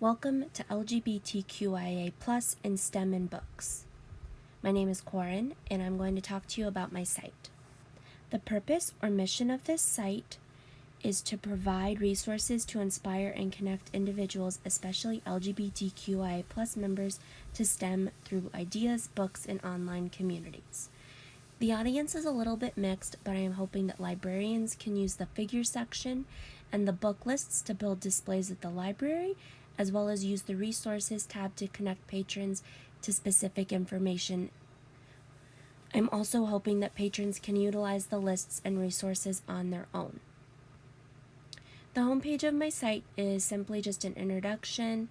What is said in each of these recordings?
Welcome to LGBTQIA plus in STEM in books. My name is Corin, and I'm going to talk to you about my site. The purpose or mission of this site is to provide resources to inspire and connect individuals, especially LGBTQIA plus members, to STEM through ideas, books, and online communities. The audience is a little bit mixed, but I am hoping that librarians can use the figure section and the book lists to build displays at the library, as well as use the resources tab to connect patrons to specific information. I'm also hoping that patrons can utilize the lists and resources on their own. The homepage of my site is simply just an introduction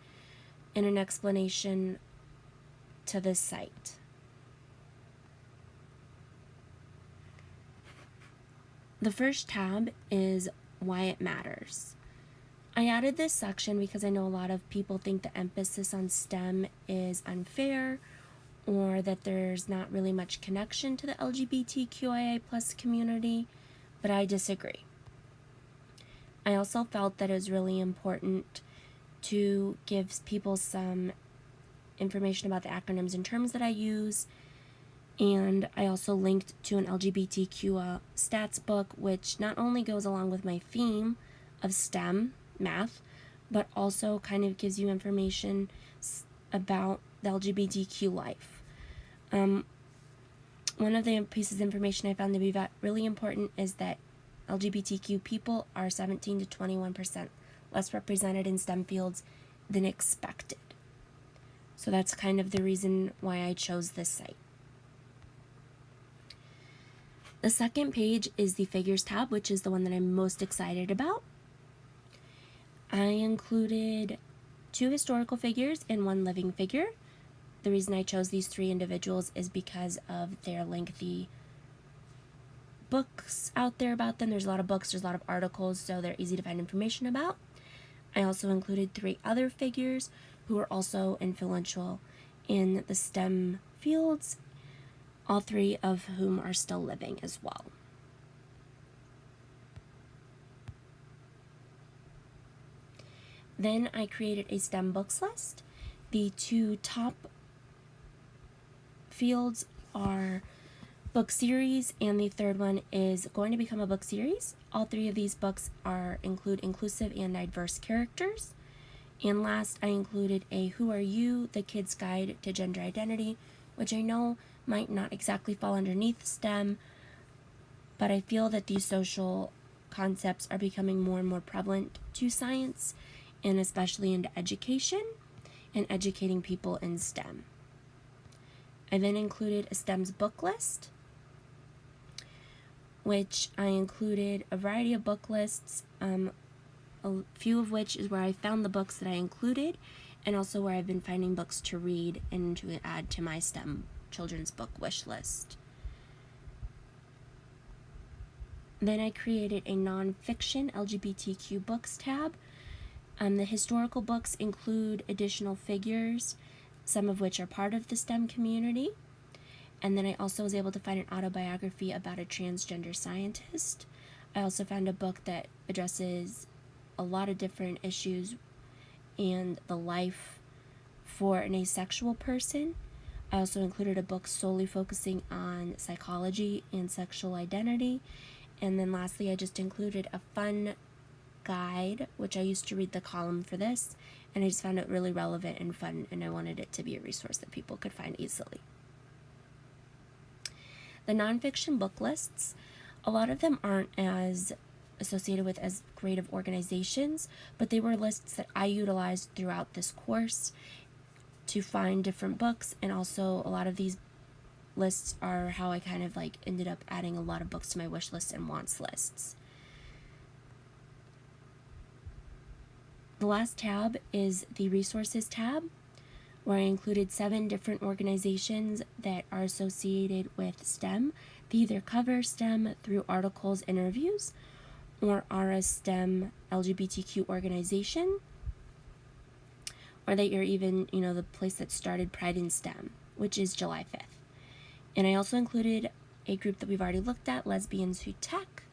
and an explanation to this site. The first tab is why it matters. I added this section because I know a lot of people think the emphasis on STEM is unfair or that there's not really much connection to the LGBTQIA plus community, but I disagree. I also felt that it was really important to give people some information about the acronyms and terms that I use, and I also linked to an LGBTQ stats book, which not only goes along with my theme of STEM, math, but also kind of gives you information about the LGBTQ life. One of the pieces of information I found to be really important is that LGBTQ people are 17 to 21% less represented in STEM fields than expected. So that's kind of the reason why I chose this site. The second page is the figures tab, which is the one that I'm most excited about. I included 2 historical figures and 1 living figure. The reason I chose these 3 individuals is because of their lengthy books out there about them. There's a lot of books, there's a lot of articles, so they're easy to find information about. I also included 3 other figures who are also influential in the STEM fields, all 3 of whom are still living as well. Then I created a STEM books list. The 2 top fields are book series, and the third one is going to become a book series. All 3 of these books include inclusive and diverse characters. And last, I included a Who Are You? The Kid's Guide to Gender Identity, which I know might not exactly fall underneath STEM, but I feel that these social concepts are becoming more and more prevalent to science, and especially into education and educating people in STEM. I then included a STEM's book list, which I included a variety of book lists, a few of which is where I found the books that I included, and also where I've been finding books to read and to add to my STEM children's book wish list. Then I created a non-fiction LGBTQ books tab. The historical books include additional figures, some of which are part of the STEM community. And then I also was able to find an autobiography about a transgender scientist. I also found a book that addresses a lot of different issues and the life for an asexual person. I also included a book solely focusing on psychology and sexual identity. And then lastly, I just included a fun guide, which I used to read the column for this, and I just found it really relevant and fun, and I wanted it to be a resource that people could find easily. The nonfiction book lists, a lot of them aren't as associated with as great of organizations, but they were lists that I utilized throughout this course to find different books, and also a lot of these lists are how I kind of ended up adding a lot of books to my wish list and wants lists. The last tab is the resources tab, where I included 7 different organizations that are associated with STEM. They either cover STEM through articles and interviews, or are a STEM LGBTQ organization, or they are even, the place that started Pride in STEM, which is July 5th. And I also included a group that we've already looked at, Lesbians Who Tech,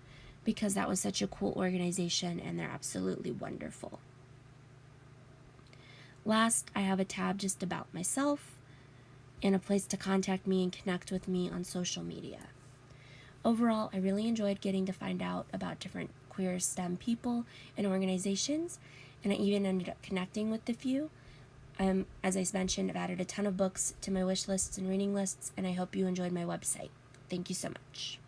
because that was such a cool organization and they're absolutely wonderful. Last, I have a tab just about myself and a place to contact me and connect with me on social media. Overall, I really enjoyed getting to find out about different queer STEM people and organizations, and I even ended up connecting with a few. As I mentioned, I've added a ton of books to my wish lists and reading lists, and I hope you enjoyed my website. Thank you so much.